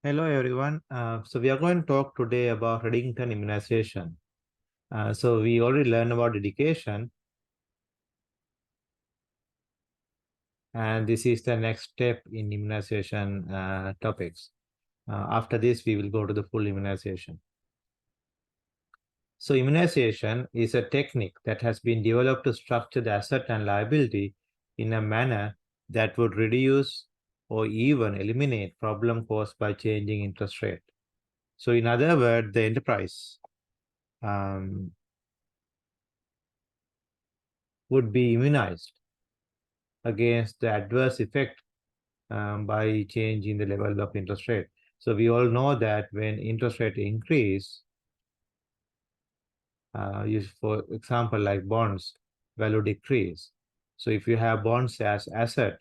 Hello everyone. So we are going to talk today about Reddington immunization. So we already learned about dedication, and this is the next step in immunization topics. After this, we will go to the full immunization. So immunization is a technique that has been developed to structure the asset and liability in a manner that would reduce or even eliminate problem caused by changing interest rate. So in other words, the enterprise um, would be immunized against the adverse effect by changing the level of interest rate. So we all know that when interest rate increase, for example, like bonds, value decrease. So if you have bonds as asset,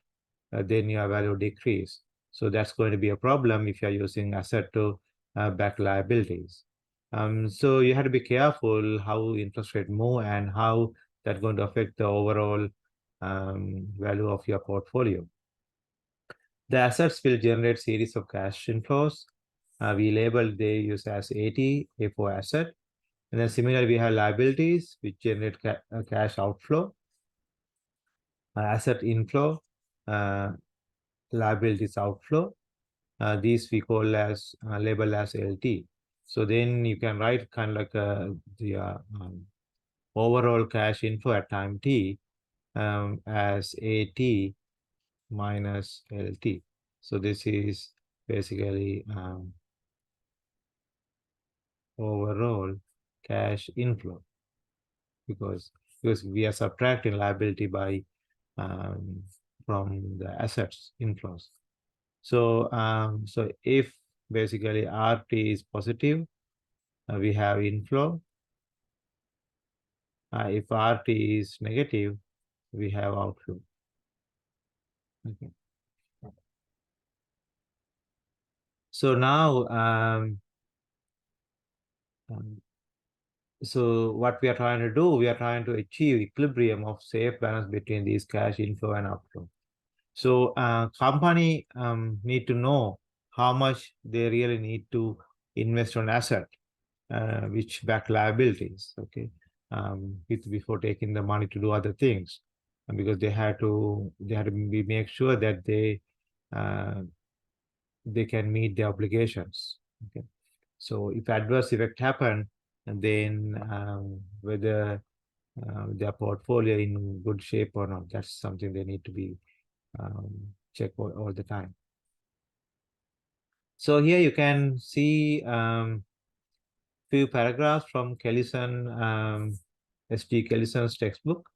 then your value decrease. So that's going to be a problem if you're using asset to back liabilities. So you have to be careful how interest rate move and how that's going to affect the overall value of your portfolio. The assets will generate series of cash inflows. We label they use as AT, A for asset. And then similarly, we have liabilities, which generate cash outflow, asset inflow, uh, liabilities outflow. These we call as label as LT. So then you can write kind of like the overall cash inflow at time T as AT minus LT. So this is basically overall cash inflow because we are subtracting liability by um, from the assets inflows. So if basically RT is positive, we have inflow. If RT is negative, we have outflow. Okay. So now, um, so what we are trying to do, we are trying to achieve equilibrium of safe balance between these cash inflow and outflow. So company need to know how much they really need to invest on asset, which back liabilities, okay, before taking the money to do other things, and because they had to make sure that uh, they can meet their obligations. Okay, so if adverse effect happen, and then whether their portfolio in good shape or not, that's something they need to be check all the time. So here you can see few paragraphs from Kellison, S.G. Kellison's textbook.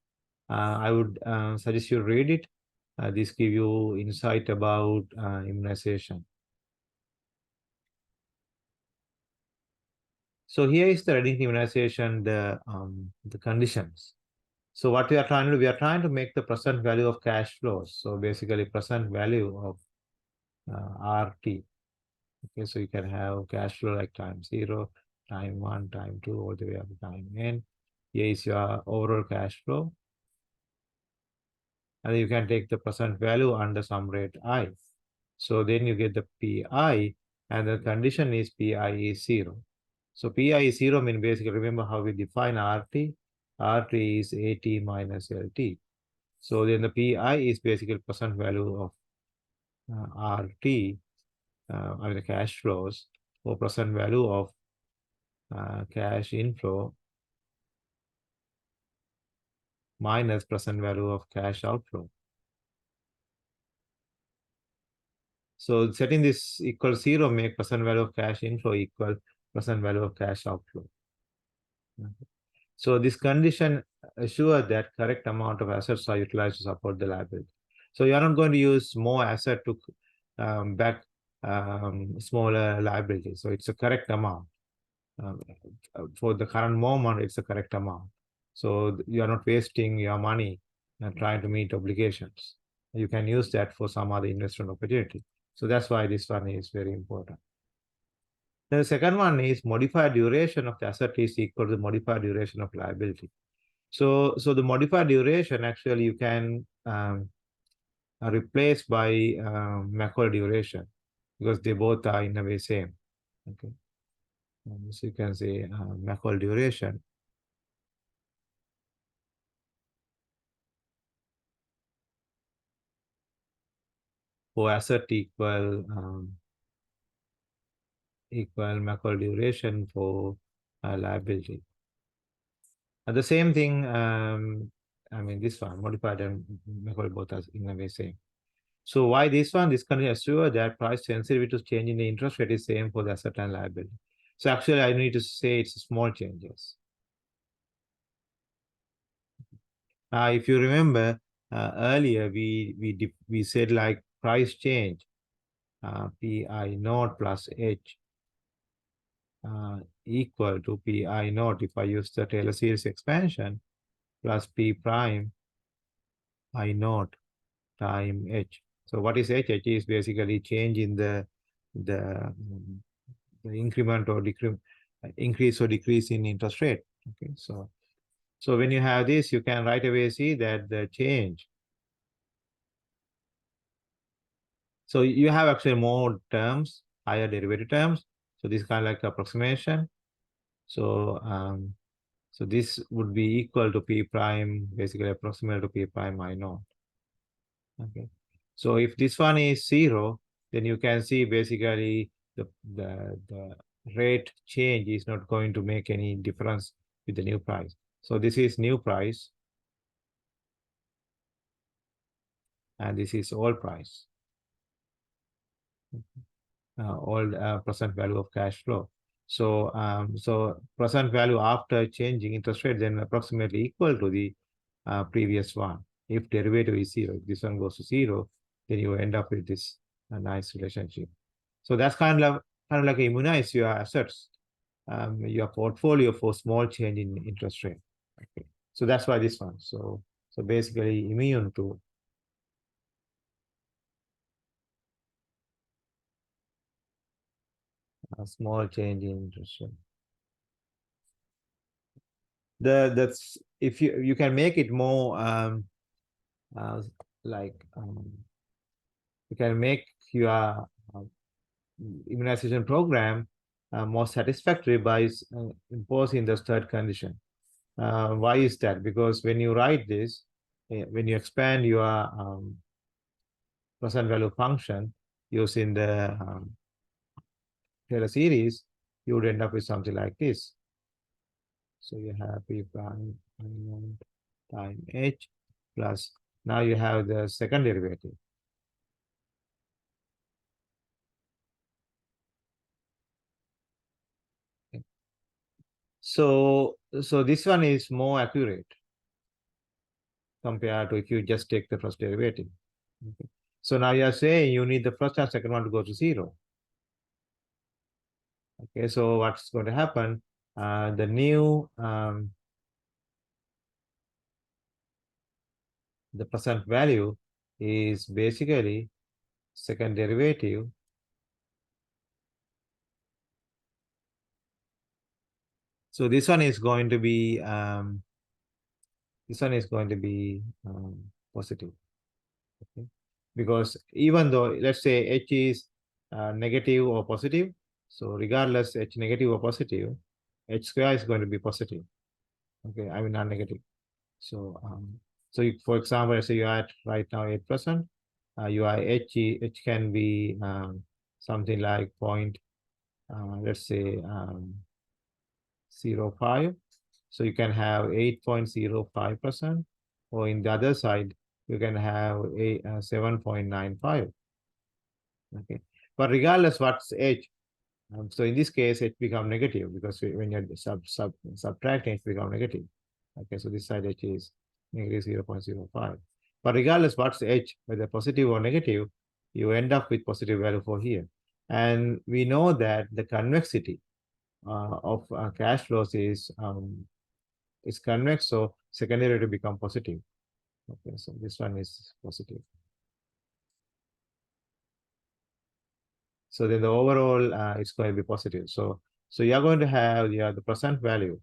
I would suggest you read it. This give you insight about immunization. So here is the Reddington immunization, the conditions. So what we are trying to do, we are trying to make the present value of cash flows. So basically present value of RT. Okay, so you can have cash flow like time 0, time 1, time 2, all the way up to time n. Here is your overall cash flow. And you can take the present value under some rate I. So then you get the PI, and the condition is PI is 0. So PI is 0 means basically, remember how we define RT? RT is AT minus LT. So then the PI is basically present value of RT, I mean the cash flows, or present value of cash inflow minus present value of cash outflow. So setting this equal 0 make present value of cash inflow equal present value of cash outflow. So this condition assures that correct amount of assets are utilized to support the liability. So you're not going to use more asset to back smaller liabilities. So it's a correct amount. Um, for the current moment, it's the correct amount. So you're not wasting your money and trying to meet obligations. You can use that for some other investment opportunity. So that's why this one is very important. The second one is modified duration of the asset is equal to the modified duration of liability. So the modified duration actually you can replace by macro duration. because they both are in a way same. Okay. So you can say macro duration. For asset equal macro duration for liability. And the same thing, I mean, this one, modified and macro both are in a way same. So why this one? This can assure that price sensitivity to change in the interest rate is same for the asset and liability. So actually, I need to say it's small changes. If you remember earlier, we said like price change, pi naught plus h equal to pi naught if I use the Taylor series expansion plus p prime I naught time h. So what is h? H is basically change in the, the increment or increase or decrease in interest rate. Okay, so when you have this, you can right away see that the change. So you have actually more terms, higher derivative terms. So this is kind of like approximation. So this would be equal to p prime, basically approximate to p prime I naught. Okay. So if this one is 0, then you can see basically the rate change is not going to make any difference with the new price. So this is new price, and this is old price, old present value of cash flow. So present value after changing interest rate then approximately equal to the previous one. If derivative is 0, if this one goes to 0, then you end up with this nice relationship. So that's kind of like immunize your assets, your portfolio for small change in interest rate. Okay. So that's why this one. So basically immune to a small change in interest rate. That's if you can make it more uh, like you can make your immunization program more satisfactory by imposing the third condition. Why is that? Because when you write this, when you expand your present value function using the Taylor series, you would end up with something like this. So you have p prime time h plus, now you have the second derivative. So this one is more accurate compared to if you just take the first derivative. Okay. So now you are saying you need the first and second one to go to 0. Okay, so what's going to happen? The new the present value is basically second derivative. So this one is going to be positive. Okay, because even though let's say h is negative or positive, so regardless h negative or positive, h square is going to be positive. Okay, I mean non-negative. So for example, let's say you are at right now 8%, your h can be something like point, let's say 0.5. So you can have 8.05%, or in the other side, you can have a 7.95. Okay, but regardless what's h, so in this case, it become negative because when you're subtracting, it become negative. Okay, so this side h is negative 0.05. But regardless what's h, whether positive or negative, you end up with positive value for here. And we know that the convexity of cash flows is convex, so secondary to become positive. Okay, so this one is positive. So then the overall is going to be positive. So you're going to have the present value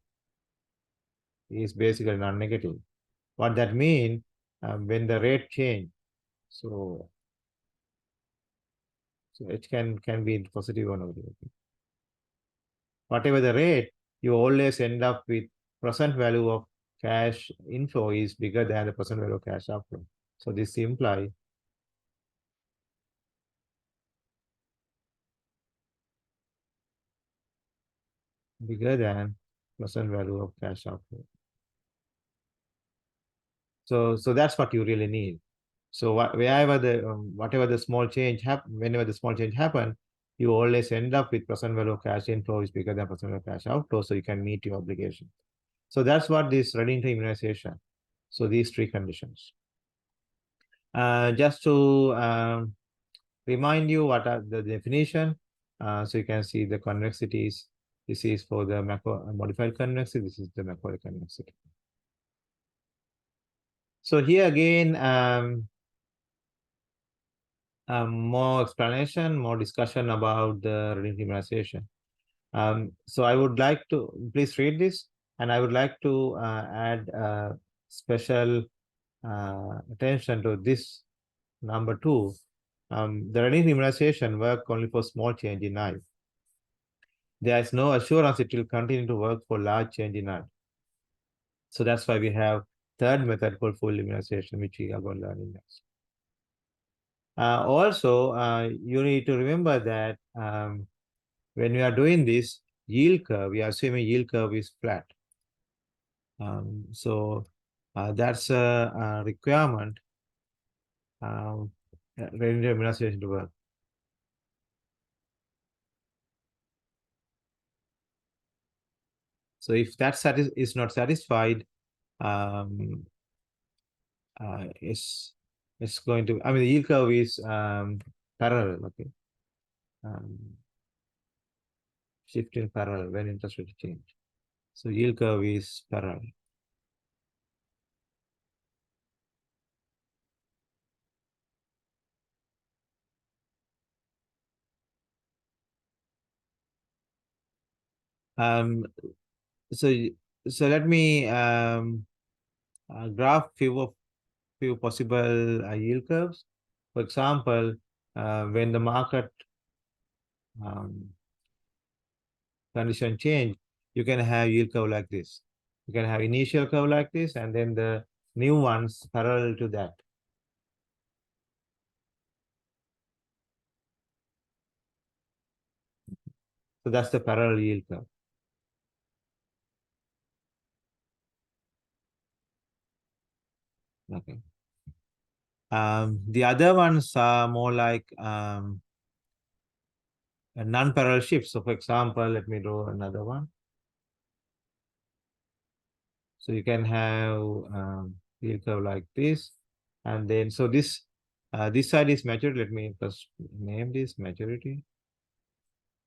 is basically non-negative. What that means, when the rate change, so So it can be positive or negative. Whatever the rate, you always end up with present value of cash inflow is bigger than the present value of cash outflow. So this implies bigger than present value of cash outflow. So that's what you really need. So wherever the whatever the small change happen, whenever the small change happen, you always end up with present value of cash inflow is bigger than present value of cash outflow, so you can meet your obligation. So that's what this running to immunization. So these three conditions. Just to remind you what are the definition. So you can see the convexities. This is for the macro modified convexity. This is the macro convexity. So here again, more explanation, more discussion about the immunization. So I would like to please read this, and I would like to add special attention to this number 2. The running immunization work only for small change in eye. There is no assurance it will continue to work for large change in eye. So that's why we have third method called full immunization, which we are going to learn in next. Also, you need to remember that when we are doing this yield curve, we are assuming yield curve is flat. So that's a requirement linear immunization to work. So if that is not satisfied, it's going to, I mean, the yield curve is parallel, okay? Shift in parallel when interest rate change. So yield curve is parallel. Um, so so let me graph few possible yield curves. For example, when the market condition change, you can have yield curve like this. You can have initial curve like this, and then the new ones parallel to that. So that's the parallel yield curve. Okay. The other ones are more like non-parallel shifts. So for example, let me draw another one. So you can have yield curve like this. And then, so this side is maturity. Let me first name this maturity.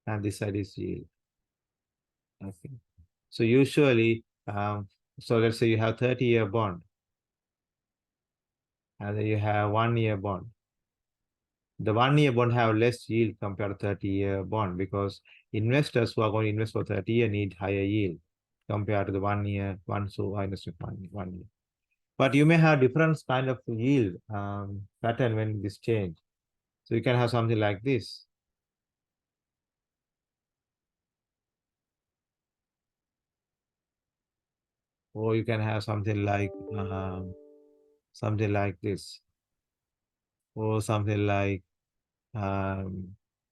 And this side is yield. Okay. So usually, so let's say you have 30-year bond. And then you have 1-year bond. The 1-year bond have less yield compared to 30-year bond because investors who are going to invest for 30 years need higher yield compared to the 1-year one. So I understand 1 year. But you may have different kind of yield pattern when this change. So you can have something like this. Or you can have something like this. Or something like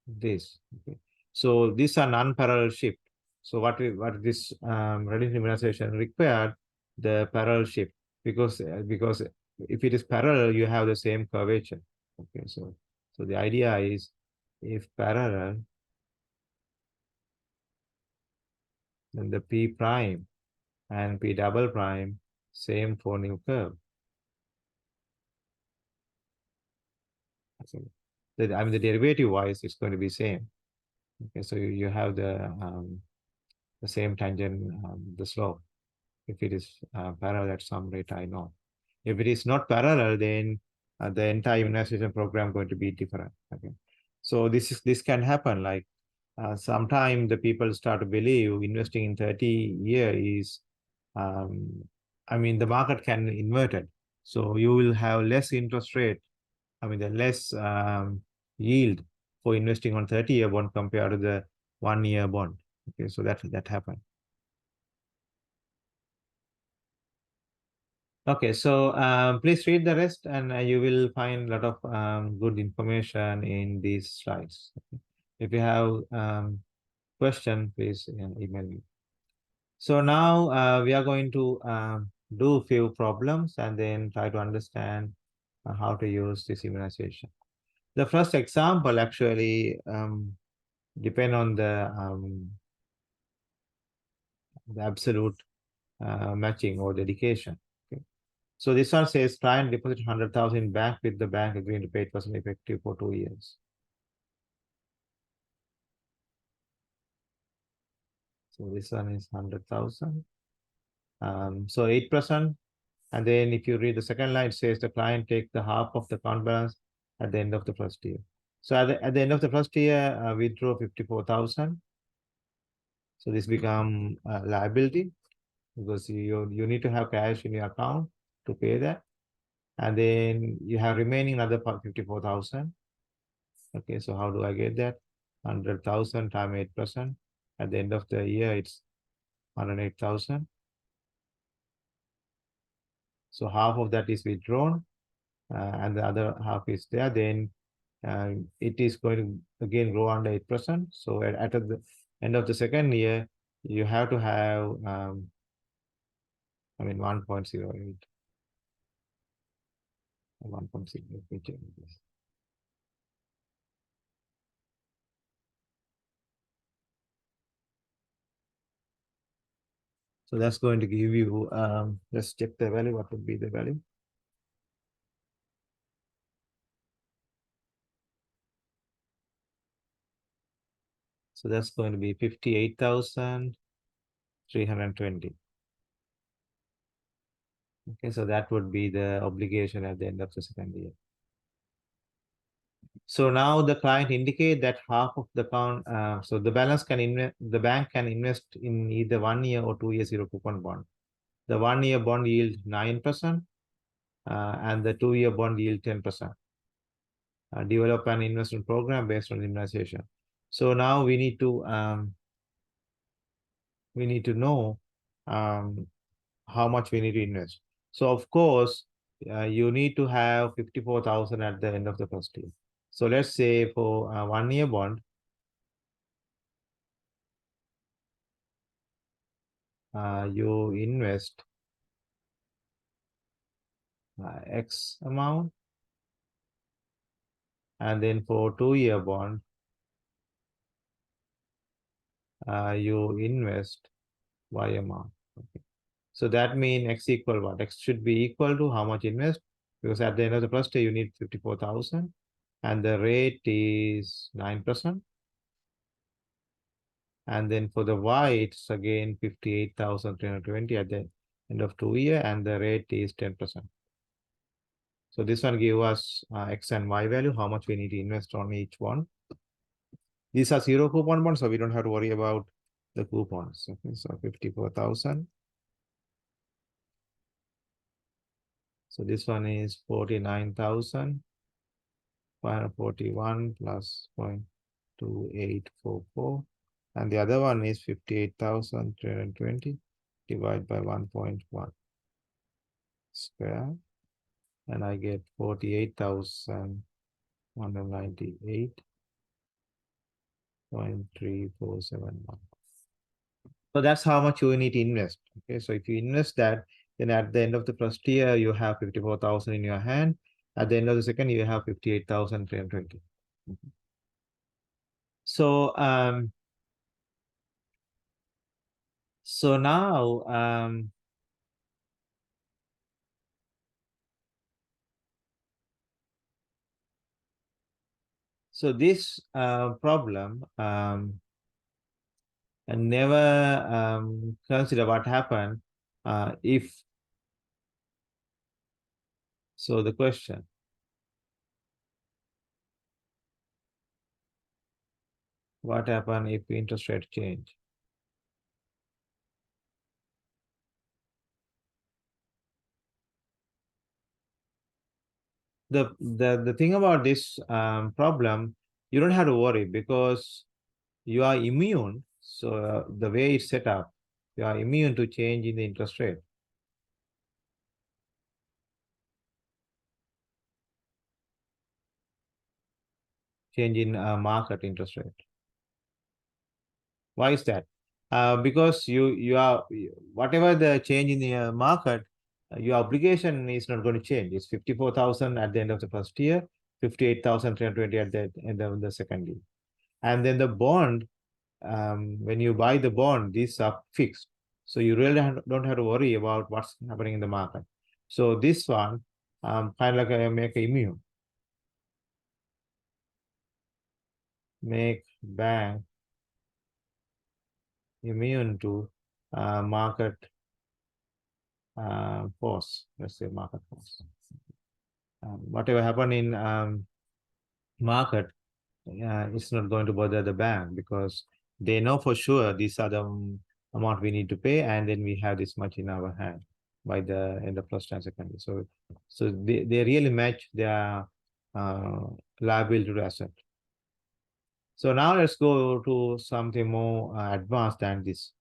this. Okay. So these are non-parallel shift. So what this Reddit immunization required the parallel shift because if it is parallel, you have the same curvature. Okay, so the idea is if parallel, then the P prime and P double prime same for new curve. So I mean the derivative wise it's going to be same. Okay, so you have the same tangent, the slope. If it is parallel at some rate, I know. If it is not parallel, then the entire immunization program going to be different. Okay, so this can happen. Like sometime the people start to believe investing in 30 year is, I mean, the market can invert it. So you will have less interest rate. I mean, the less yield for investing on 30-year bond compared to the 1-year bond. Okay, so that happened. Okay, so please read the rest, and you will find a lot of good information in these slides. Okay. If you have question, please email me. So now we are going to do a few problems and then try to understand how to use this immunization. The first example actually depend on the absolute matching or dedication. Okay. So this one says client deposit 100,000 in bank with the bank agreeing to pay 8% effective for 2 years. So this one is 100,000. So 8%. And then if you read the second line, it says the client take the half of the account balance at the end of the first year. So at the end of the first year, withdraw 54,000. So this become a liability because you need to have cash in your account to pay that. And then you have remaining another 54,000. Okay, so how do I get that? 100,000 times 8%. At the end of the year, it's 108,000. So half of that is withdrawn, and the other half is there. Then it is going to again grow under 8%. So at the end of the second year, you have to have, 1.08. 1.08. So that's going to give you, let's check the value. What would be the value? So that's going to be 58,320. Okay, so that would be the obligation at the end of the second year. So now the client indicate that half of the account, so the balance can invest, the bank can invest in either 1 year or 2 year zero coupon bond. The 1 year bond yield 9%, and the 2 year bond yield 10%. Develop an investment program based on immunization. So now we need to know how much we need to invest. So of course, you need to have 54,000 at the end of the first year. So let's say for a 1 year bond, you invest X amount, and then for 2 year bond, you invest Y amount. Okay. So that means X equal what? X should be equal to how much invest, because at the end of the first year, you need 54,000 and the rate is 9%. And then for the Y, it's again 58,320 at the end of 2 year, and the rate is 10%. So this one give us X and Y value, how much we need to invest on each one. These are zero coupon bonds, so we don't have to worry about the coupons. Okay, so 54,000. So this one is 49,541 plus 0.2844. And the other one is 58,320 divided by 1.1 square. And I get 48,198.3471. So that's how much you need to invest. Okay, so if you invest that, then at the end of the first year, you have 54,000 in your hand. At the end of the second year, you have 58,320. So so now so this problem and never consider what happened if. So the question, what happened if interest rate change? The thing about this problem, You don't have to worry because you are immune. So the way it's set up, you are immune to change in the interest rate, change in market interest rate. Why is that? Because you are whatever the change in the market, your obligation is not going to change. It's 54,000 at the end of the first year, 58,320 at the end of the second year, and then the bond. When you buy the bond, these are fixed, so you really don't have to worry about what's happening in the market. So this one, kind of like make immune, make bank immune to market force. Let's say market force. Whatever happen in market, it's not going to bother the bank because they know for sure these are the amount we need to pay, and then we have this much in our hand by the end of first and second year. So they really match their uh, liability to asset. So now let's go to something more advanced than this,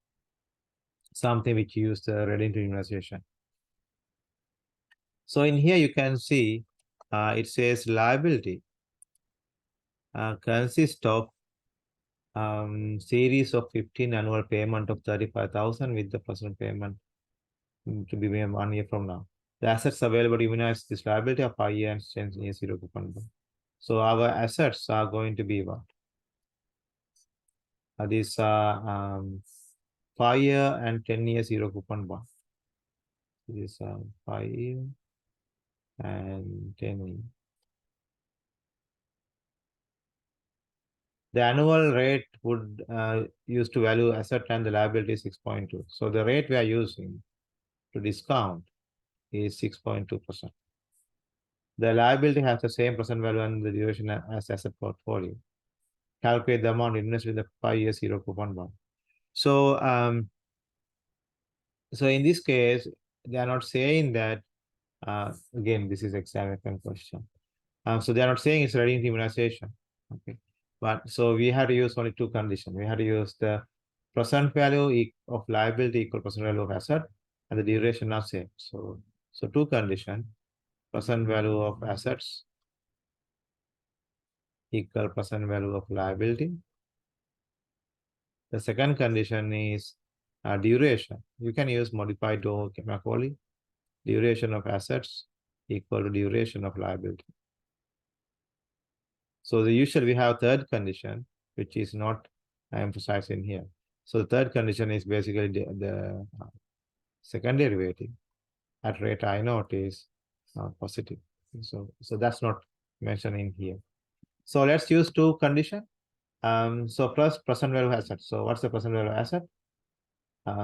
something which use the relative immunization. So in here you can see it says liability consists of series of 15 annual payment of 35,000 with the personal payment to be made 1 year from now. The assets available to immunize this liability are 5 year and 10 year zero coupon bond. So our assets are going to be what? These are 5 year and 10 year zero coupon bond. These are 5 year and 10 year. The annual rate would use to value asset and the liability is 6.2. So the rate we are using to discount is 6.2%. The liability has the same present value and the duration as asset portfolio. Calculate the amount invested in the 5 year zero coupon bond. So, so in this case, they are not saying that. Again, this is exam question. So they are not saying it's ready immunization. Okay, but so we had to use only two conditions. We had to use the present value of liability equal present value of asset, and the duration are same. So two conditions: present value of assets equal present value of liability. The second condition is duration. You can use modified Macaulay. Duration of assets equal to duration of liability. So the usual we have third condition, which is not emphasized in here. So the third condition is basically the second derivative at rate I naught is positive. So that's not mentioned in here. So let's use two condition. So first present value of asset. So what's the present value of asset?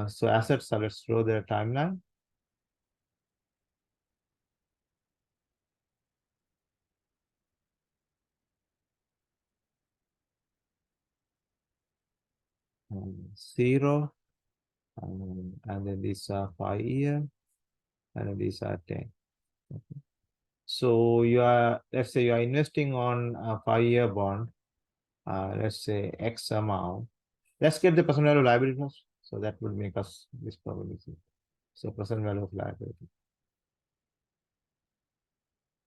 So assets, so let's draw the timeline. Zero, and then these are 5 year, and then these are 10. Okay. So you are, let's say you are investing on a 5 year bond, let's say X amount. Let's get the present value of liability first. So that would make us this probability. So present value of liability.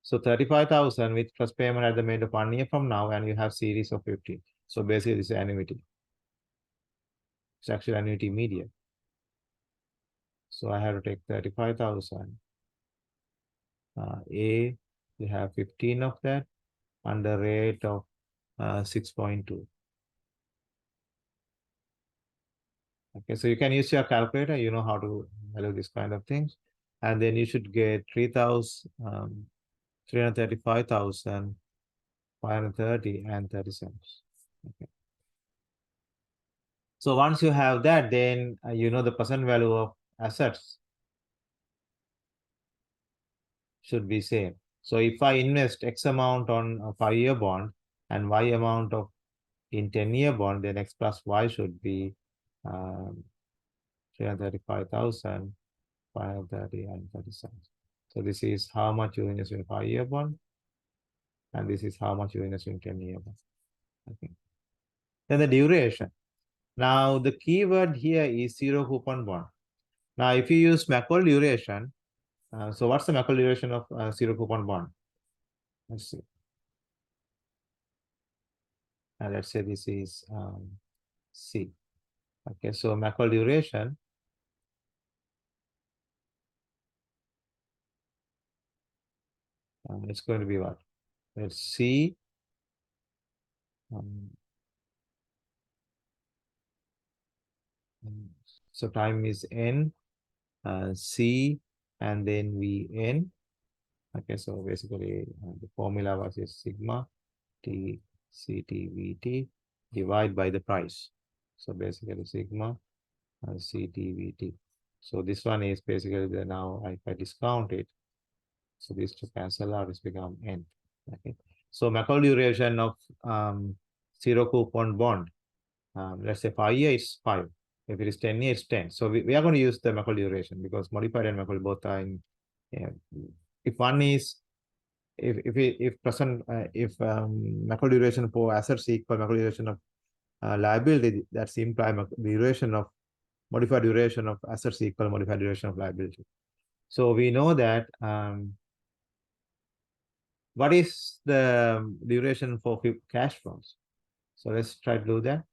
So 35,000 with first payment at the end of 1 year from now, and you have series of 50. So basically this is annuity. It's actually annuity media. So I have to take 35,000. A, we have 15 of that under rate of 6.2. Okay, so you can use your calculator, you know how to value this kind of things. And then you should get 335,530 and 30 cents. Okay. So once you have that, then you know the present value of assets should be same. So if I invest X amount on a 5 year bond and Y amount of in 10 year bond, then X plus Y should be 335,530 and 30 cents. So this is how much you invest in 5 year bond, and this is how much you invest in 10 year bond. Okay. Then the duration. Now the keyword here is zero coupon bond. Now if you use macro duration, so what's the macro duration of zero coupon bond? Let's see. Let's say this is C. Okay, so macro duration it's going to be what? Let's see. Um, so time is N, C, and then V N. Okay, so basically the formula was is sigma T C T V T divide by the price. So basically sigma C T V T. So this one is basically the now if I discount it, so this to cancel out, it's become N. Okay. So macro duration of zero coupon bond, let's say 5 years, it's 5. If it is 10 years, 10. So we are going to use the macro duration because modified and macro both are in. Yeah. If one is if present if macro duration for assets equal macro duration of liability, that's imply duration of modified duration of assets equal modified duration of liability. So we know that what is the duration for cash flows? So let's try to do that.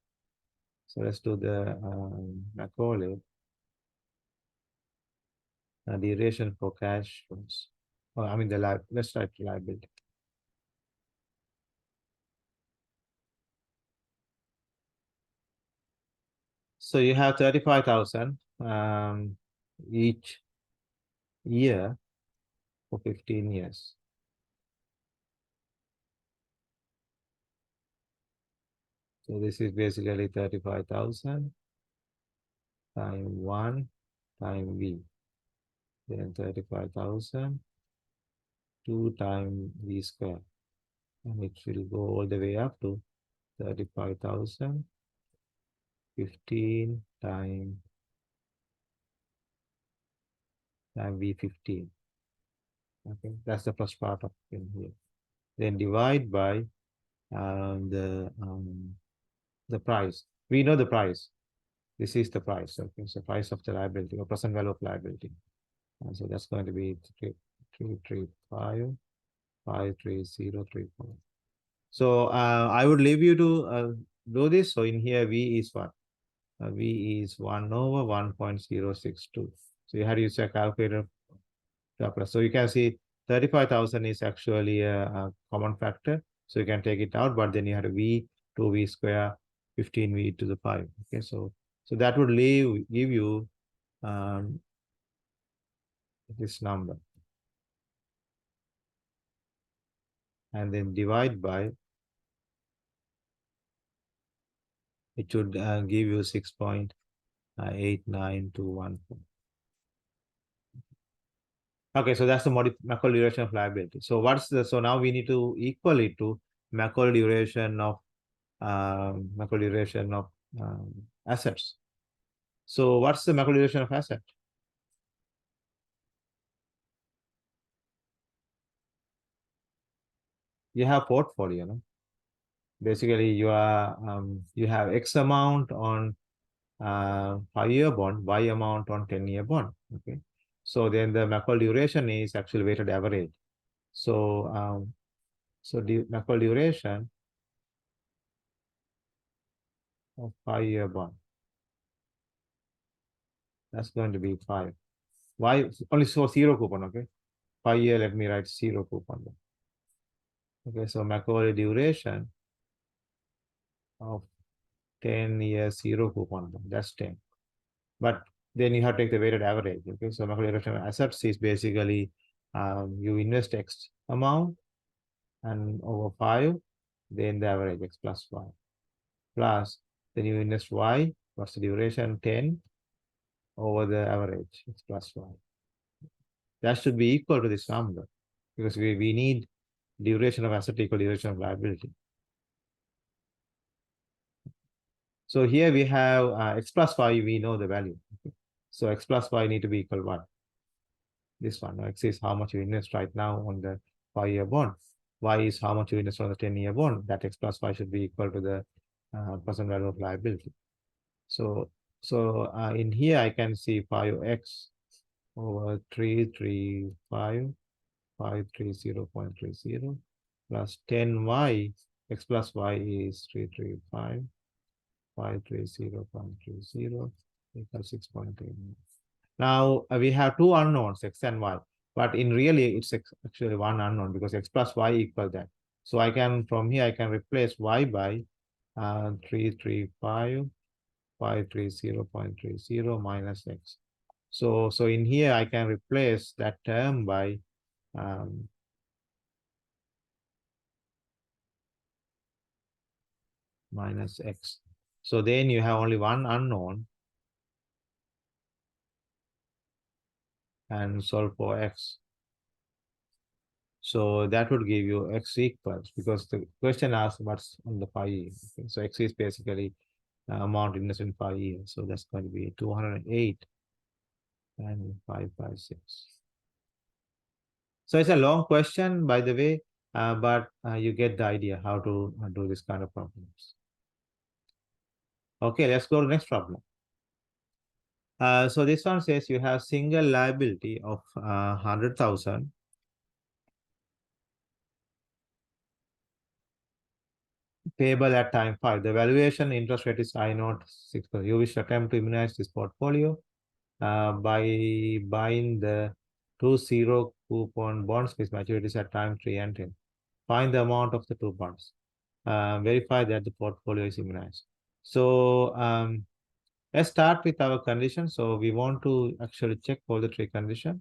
So let's do the Macaulay duration for cash flows. Well, I mean let's try to liability. So you have 35,000 each year for 15 years. So this is basically 35,000 times 1 times V. Then 35,000 2 times V square. And it will go all the way up to 35,000 15 times V15. Okay, that's the first part of in here. Then divide by the price. We know the price. This is the price. Okay, so price of the liability or present value of liability. And so that's going to be 335 53034. So I would leave you to do this. So in here, V is what? V is 1 over 1.062. So you had to use a calculator. So you can see 35,000 is actually a common factor. So you can take it out, but then you have a V, 2V square, 15V to the 5. Okay, so that would give you this number. And then divide by, it should give you 6.89214. Okay, so that's the macro duration of liability. So so now we need to equal it to macro duration of assets. So what's the macro duration of asset? You have portfolio, no? Basically, you have X amount on 5-year bond, Y amount on 10-year bond. Okay, so then the macro duration is actually weighted average. So the macro duration of 5-year bond, that's going to be 5. Why only so zero coupon? Okay, 5-year. Let me write zero coupon. Okay, so macro duration of 10 years zero coupon bond, that's 10. But then you have to take the weighted average. Okay, so macro duration of assets is basically you invest X amount and over 5, then the average X plus Y. Plus, then you invest Y, what's the duration? 10 over the average X plus Y. That should be equal to this number because we need duration of asset equal duration of liability. So here we have X plus Y, we know the value. Okay. So X plus Y need to be equal what? This one. X is how much you invest right now on the 5-year bond. Y is how much you invest on the 10-year bond. That X plus Y should be equal to the present value of liability. So, in here I can see 5x over 530.30 plus 10y, x plus y is 530.30 equals 6.8. Now we have two unknowns, x and y, but in really it's actually one unknown because x plus y equal that. So I can, from here I can replace y by 335.30 minus x. So in here I can replace that term by minus x. So then you have only one unknown and solve for x. So that would give you x equals, because the question asks what's on the 5 year. Okay, so x is basically amount invested in 5 years. So that's going to be 208 and 556. So it's a long question, by the way, but you get the idea how to do this kind of problems. Okay, let's go to the next problem. So this one says you have single liability of 100,000 payable at time 5. The valuation interest rate is I naught 6%. You wish to attempt to immunize this portfolio by buying the 2 0 coupon bonds with maturities at time 3 and 10. Find the amount of the two bonds. Verify that the portfolio is immunized. So let's start with our condition. So we want to actually check all the three conditions.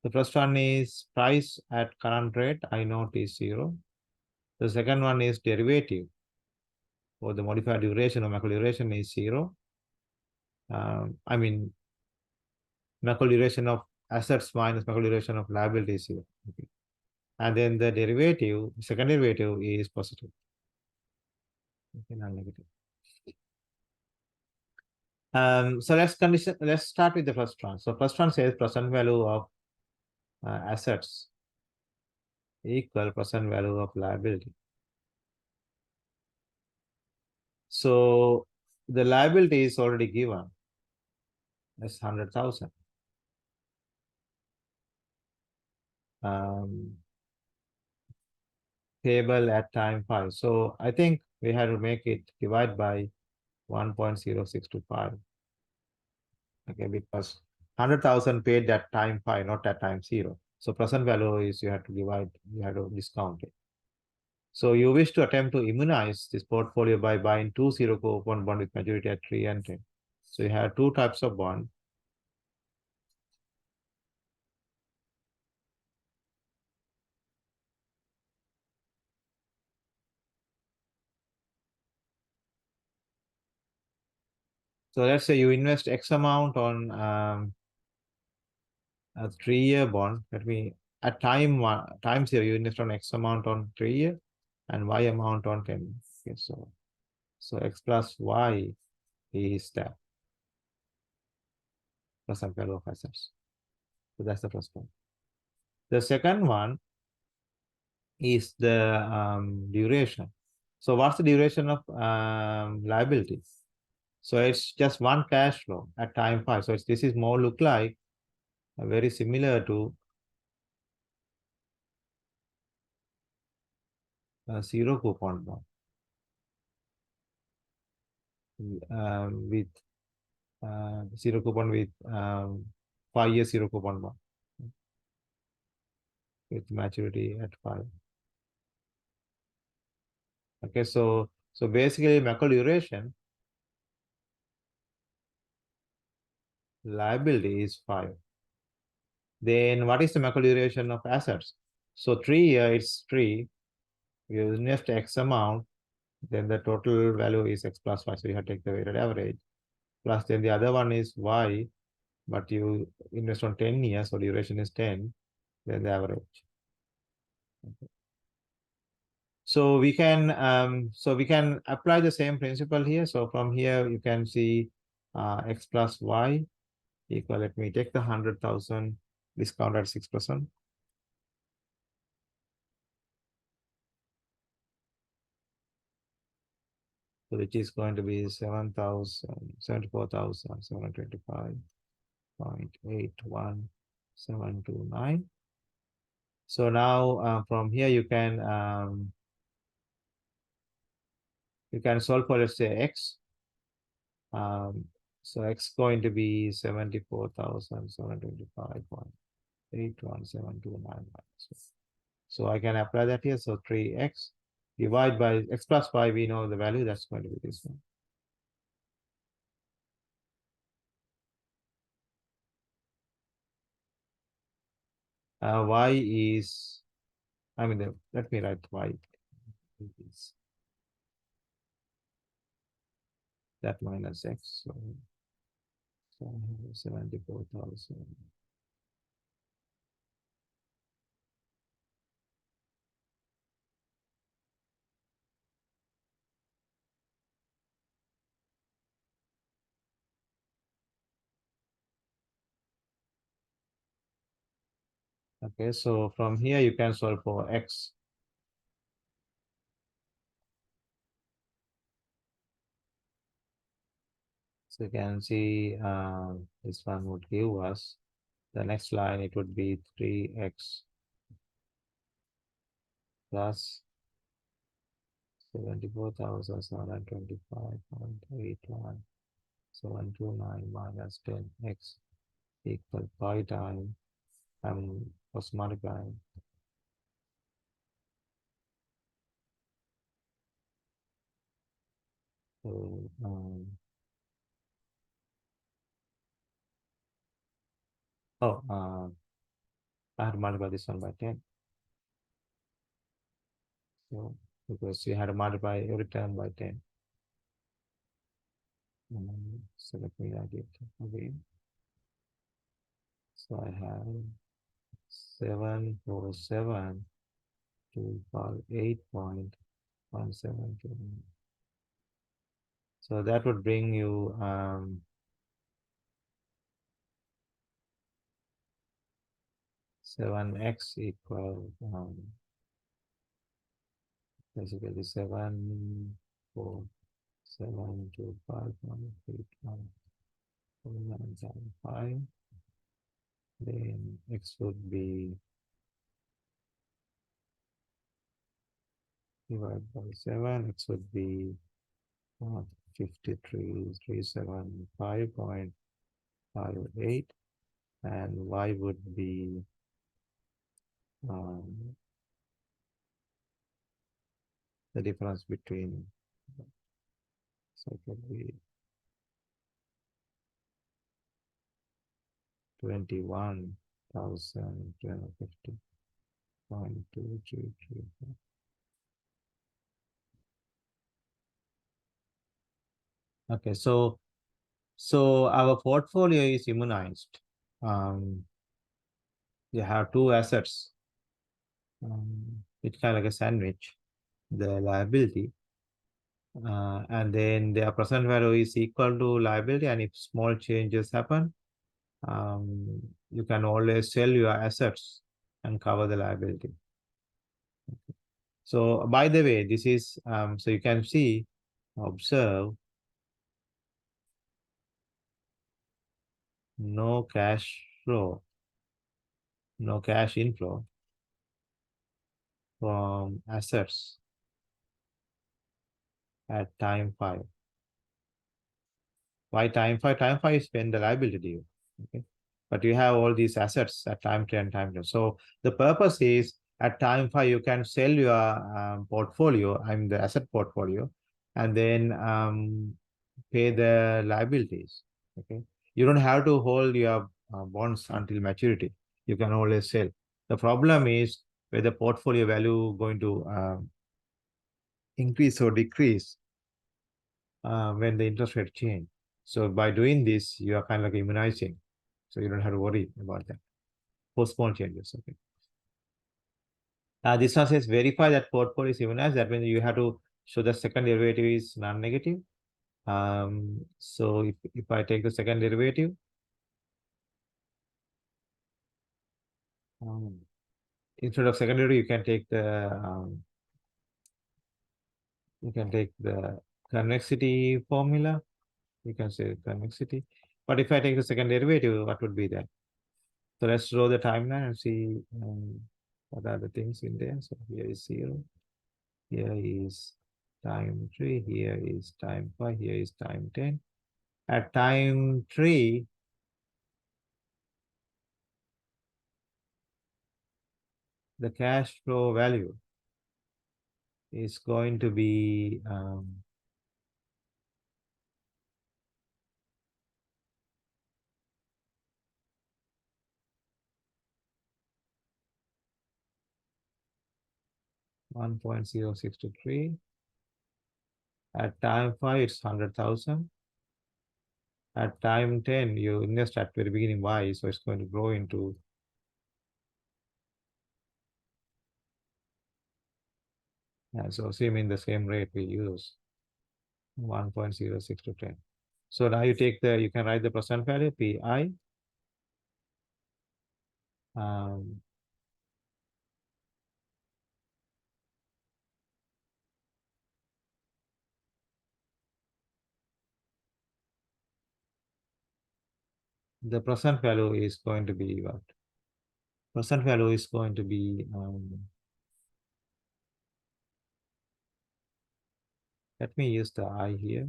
The first one is price at current rate, I naught is 0. The second one is derivative, or the modified duration or macro duration is 0. I mean, macro duration of assets minus macro duration of liability is 0. Okay. And then the derivative, second derivative is positive. Okay, not negative. So let's start with the first one. So first one says present value of assets equal present value of liability. So the liability is already given as 100,000. Payable at time 5. So I think we had to make it divide by 1.0625. Okay, because 100,000 paid at time 5, not at time 0. So present value is you have to divide, you have to discount it. So you wish to attempt to immunize this portfolio by buying 2 0 coupon bond with maturity at 3 and 10. So you have two types of bond. So let's say you invest X amount on a 3-year bond. Let me at time 0 you invest on X amount on 3 year and Y amount on 10. Okay, so X plus Y is that present value of assets. So that's the first one. The second one is the duration. So what's the duration of liabilities? So it's just one cash flow at time 5. So this is more look like very similar to 0 coupon bond with 0 coupon with 5 year 0 coupon bond with maturity at 5. Okay, so basically macro duration liability is 5. Then what is the macro duration of assets? So 3 year it's 3. You invest X amount, then the total value is X plus Y. So you have to take the weighted average. Plus then the other one is Y, but you invest on 10 years, so duration is 10, then the average. Okay. So we can apply the same principle here. So from here you can see X plus Y equal, let me take the 100,000 discount at 6%. So which is going to be 74,725.81729. So now from here you can solve for, let's say, x. Um, so x going to be 74,725.81729. So I can apply that here. So 3x divide by x plus 5, we know the value, that's going to be this one. Y is, let me write y is that minus x. So 74,000. Okay, so from here you can solve for x. So you can see this one would give us the next line, it would be 3x plus 74,725.81,729 minus 10x equal 5 times was multiplying. So I had to multiply this one by 10. So because you had to multiply every term by 10. So let me write it again. So I have 747 to power 8.172. So that would bring you 7x equal basically 747 to 5.81.975. Then x would be divided by 7, x would be 53,375.58, and y would be the difference between, so it would be 21,250.233. Okay, so our portfolio is immunized. You have two assets. It's kind of like a sandwich. The liability, and then their present value is equal to liability, and if small changes happen, you can always sell your assets and cover the liability. So by the way, this is so you can see, observe, no cash flow, no cash inflow from assets at time 5. Why time 5? Time 5 is when the liability due. Okay. But you have all these assets at time 10, time 10. So the purpose is at time 5, you can sell your portfolio, the asset portfolio, and then pay the liabilities. Okay. You don't have to hold your bonds until maturity. You can always sell. The problem is whether the portfolio value going to increase or decrease when the interest rate change. So by doing this, you are kind of like immunizing. So you don't have to worry about that. Postpone changes. Okay. This one says verify that portfolio is immunized. That means you have to show the second derivative is non-negative. So if I take the second derivative, instead of second derivative, you can take the convexity formula. You can say convexity. But if I take the second derivative, what would be that? So let's draw the timeline and see what are the things in there. So here is 0. Here is time 3. Here is time 5. Here is time 10. At time 3, the cash flow value is going to be 1.0623. At time 5, it's 100,000. At time 10, you invest at very beginning Y, so it's going to grow into so assuming the same rate we use 1.06 to 10. So now you can write the present value PI. Um, the present value is going to be what? Present value is going to be let me use the I here.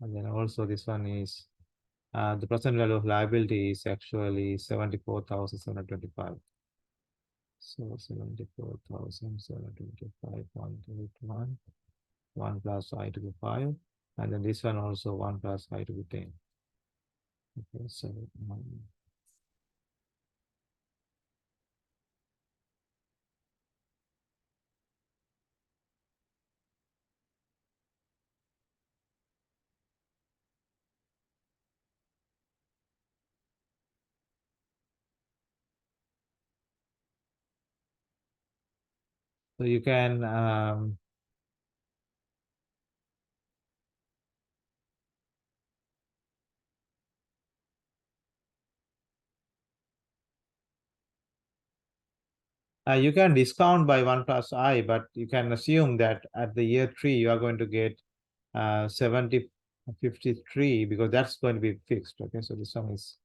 And then also this one is the present value of liability is actually 74,725. So 74,725.81, 1 plus I to the 5. And then this one also 1 plus I to the 10. Okay, so you can you can discount by 1 plus I, but you can assume that at the year 3, you are going to get 53 because that's going to be fixed. Okay, so this one is,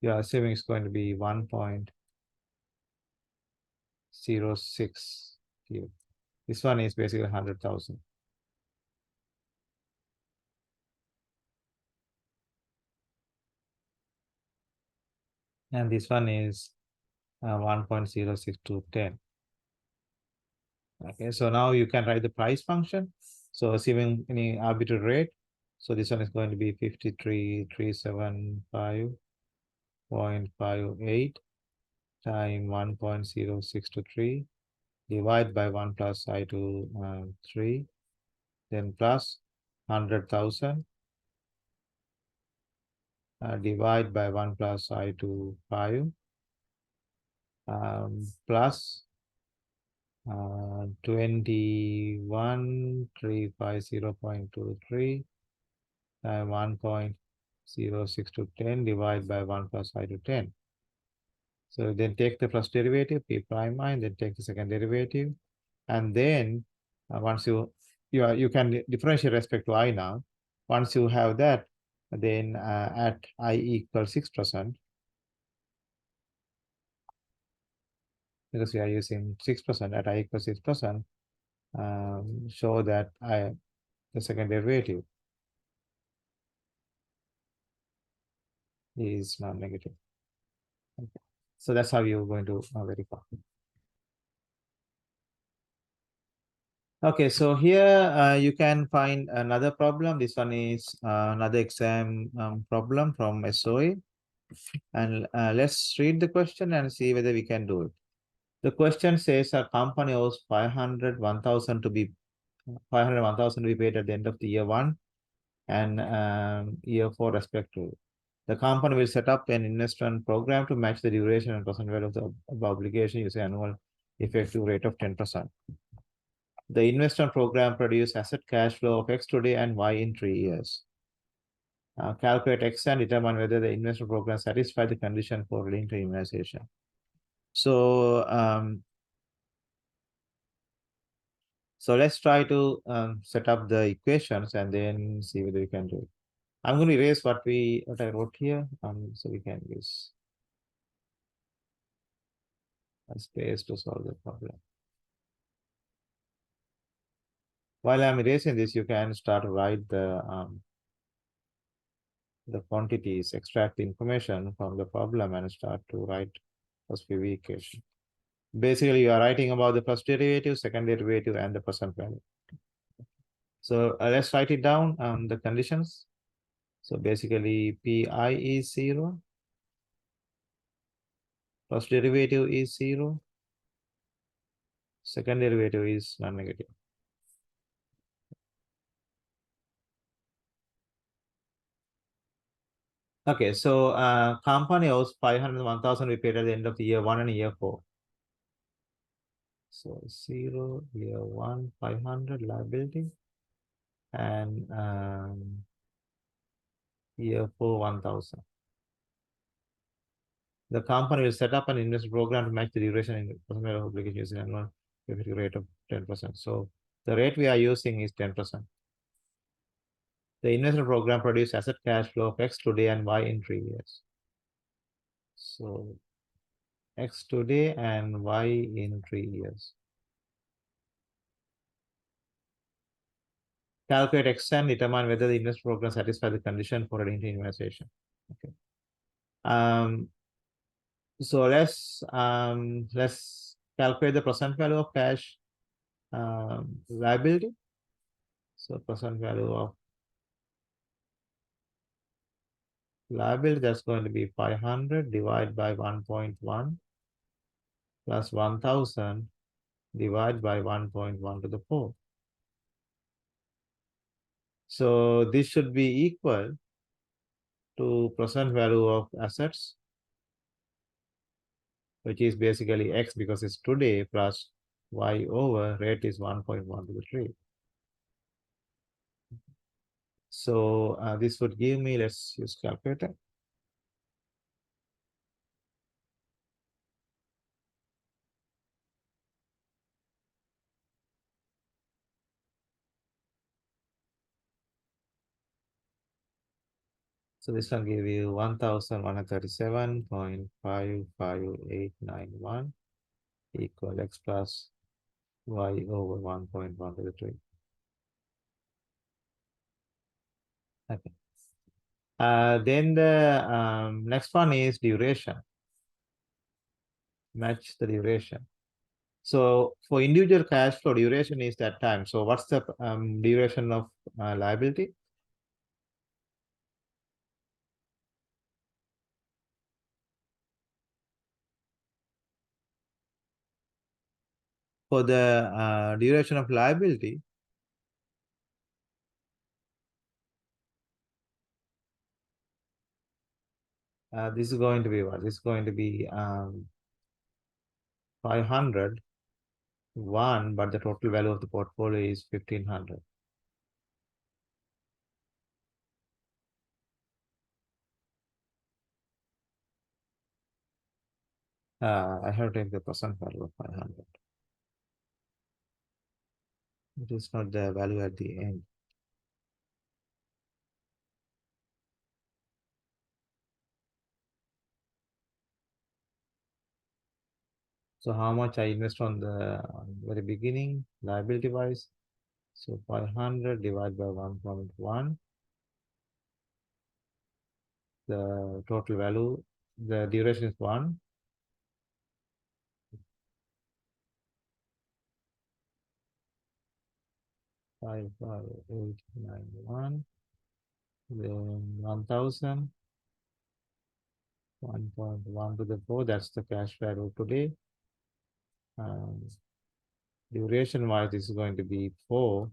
your assuming is going to be 1.06 here. This one is basically 100,000. And this one is 1.06 to 10. Okay, so now you can write the price function. So assuming any arbitrary rate, so this one is going to be 53,375.58 time 1.0623 divide by 1 plus I to 3, then plus 100,000 divide by 1 plus I to 5 plus 21,350.23 1.06 to 10 divided by 1 plus I to 10. So then take the first derivative, P prime I, then take the second derivative. And then once you can differentiate respect to I now. Once you have that, then at I equals 6%, because we are using 6% at I equals 6%, show that the second derivative is non-negative. Okay. So that's how you're going to verify. Okay, so here you can find another problem. This one is another exam problem from SOA. And let's read the question and see whether we can do it. The question says a company owes 501,000 to be 501,000 to be paid at the end of the year 1 and year 4 respectively. The company will set up an investment program to match the duration and present value of the obligation using annual effective rate of 10%. The investment program produces asset cash flow of X today and Y in 3 years. Calculate X and determine whether the investment program satisfies the condition for linked immunization. So let's try to set up the equations and then see whether we can do it. I'm going to erase what I wrote here, so we can use a space to solve the problem. While I'm erasing this, you can start to write the quantities, extract the information from the problem and start to write first PV equation. Basically, you are writing about the first derivative, second derivative, and the percent value. So let's write it down, the conditions. So basically, Pi is 0. First derivative is 0. Second derivative is non-negative. Okay, so company owes 500, 1,000 we paid at the end of the year 1 and year 4. So 0, year 1, 500 liability, and year 4, 1,000. The company will set up an investment program to match the duration in percent of obligation using annual effective rate of 10%. So the rate we are using is 10%. The investment program produces asset cash flow of X today and Y in 3 years. So X today and Y in 3 years. Calculate X and determine whether the investment program satisfies the condition for an immunization. Okay. So let's calculate the percent value of cash liability. So percent value of liability, that's going to be 500 divided by 1.1 plus 1,000 divided by 1.1 to the 4. So this should be equal to present value of assets, which is basically X because it's today plus Y over rate is 1.1 to the 3. So this would give me, let's use calculator. So this will give you 1,137.55891 equal X plus Y over 1.1 to the 3. Okay. Then the next one is duration. Match the duration. So for individual cash flow, duration is that time. So what's the duration of liability? For the duration of liability, this is going to be what? This is going to be 500, 1, but the total value of the portfolio is 1,500. I have to take the percent value of 500. It is not the value at the end. So how much I invest on the very beginning, liability wise? So 500 divided by 1.1. The total value, the duration is 1. Five, 891. Then 1,000. 1.1 to the 4. That's the cash value today. Duration wise, this is going to be 4.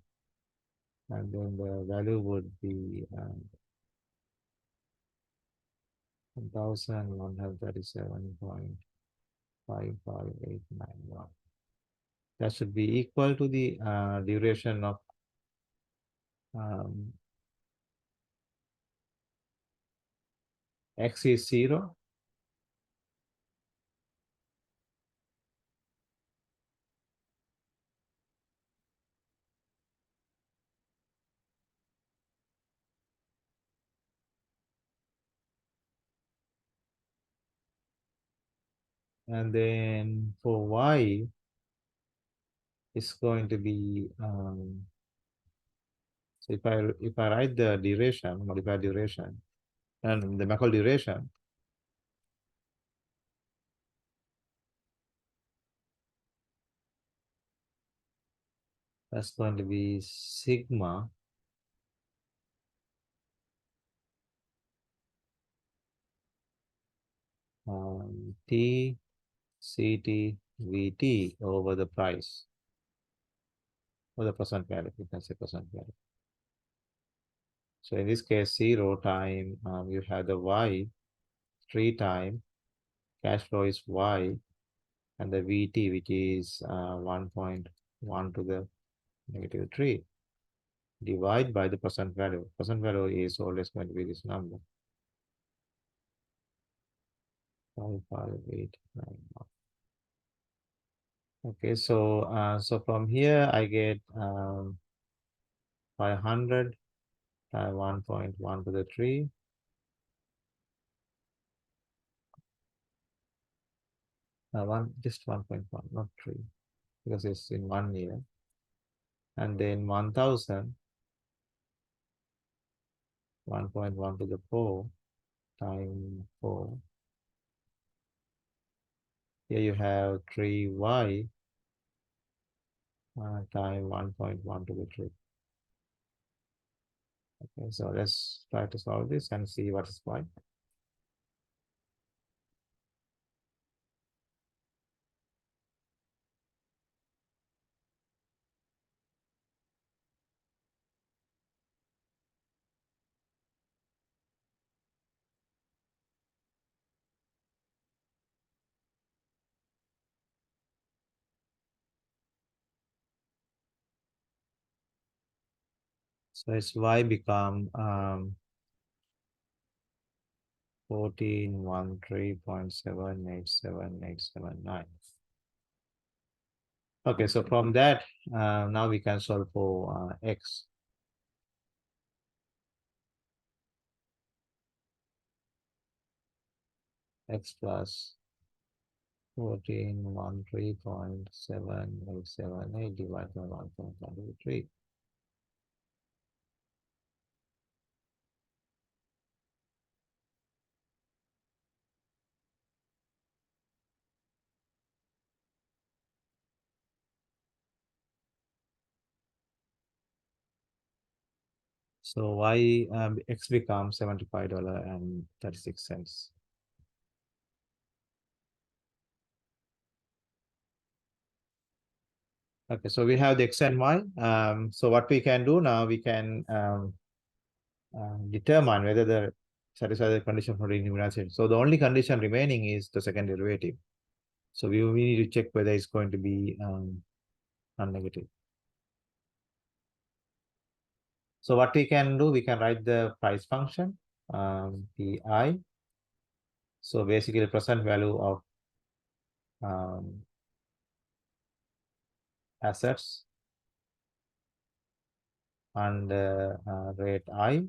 And then the value would be 1,137.55891. That should be equal to the duration of X is 0. And then for Y, it's going to be, so if I write the duration, modify duration, and the Macol duration, that's going to be sigma T CT VT over the price, or the percent value. You can say percent value. So in this case, 0 time, you have the Y, 3 time, cash flow is Y, and the VT, which is 1.1 to the negative 3, divide by the percent value. Percent value is always going to be this number. 55891. Okay, so from here I get 500 1.1 to the 3, just 1.1, not 3, because it's in 1 year. And then 1000, 1.1 to the 4 times 4. Here you have 3y times 1.1 to the 3. Okay, so let's try to solve this and see what is y. So it's y become 1413.787879. Okay, so from that, now we can solve for x. X plus 1413.7878 divided by 1.123. So y x becomes $75.36. Okay, so we have the x and y. So what we can do now, we can determine whether the satisfy the condition for renumeration. So the only condition remaining is the second derivative. So we need to check whether it's going to be non-negative. So what we can do, we can write the price function, pi. So basically, the present value of assets and rate I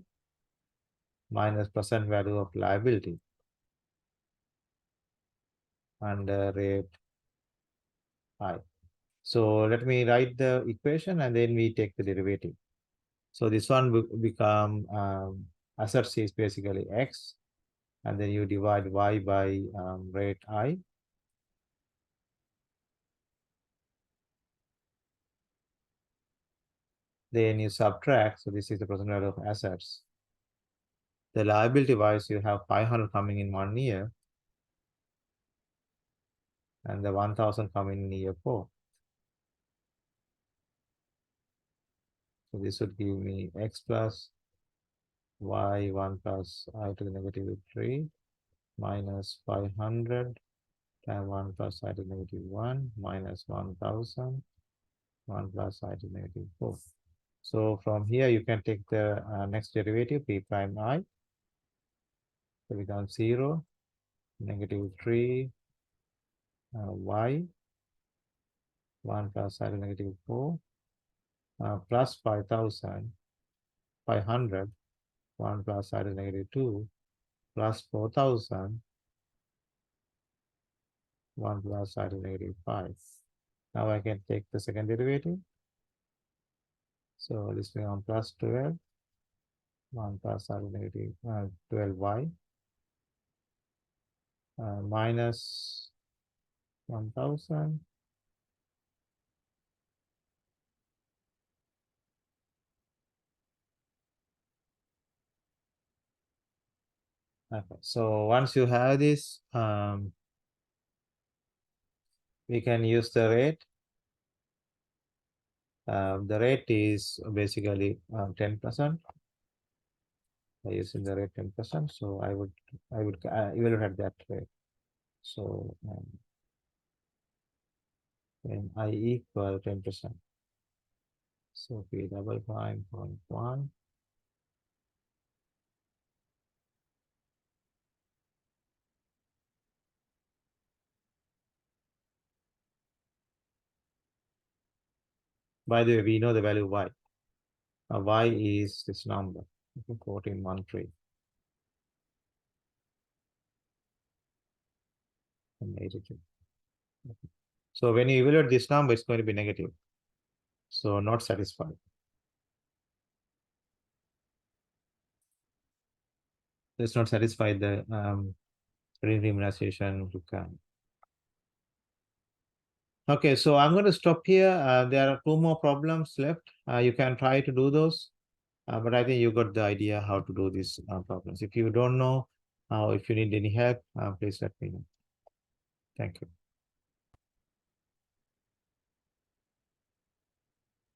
minus present value of liability and rate I. So let me write the equation and then we take the derivative. So this one will become assets is basically x, and then you divide y by rate I. Then you subtract, so this is the present value of assets. The liability wise, you have 500 coming in 1 year, and the 1000 coming in year 4. So this would give me x plus y 1 plus I to the negative 3 minus 500 times 1 plus I to the negative 1 minus 1000 1 plus I to the negative 4. So from here you can take the next derivative p prime I. So becomes 0, -3, y, 1 plus side of -4, plus 5,500, 1 plus side of -2, plus 4,000, 1 plus side of -5. Now I can take the second derivative. So this becomes plus 12, 1 plus side of -12y, minus 1,000. Okay. So once you have this, we can use the rate. The rate is basically 10%. By using the rate 10%, so I would evaluate that rate. So when I equal 10%, so P double prime 0.1. By the way, we know the value y. Y is this number, 1413 and 82. Okay. So when you evaluate this number, it's going to be negative. So not satisfied. It's not satisfied the remuneration requirement. Okay, so I'm going to stop here. There are 2 more problems left. You can try to do those. But I think you got the idea how to do these problems. If you don't know, if you need any help, please let me know. Thank you.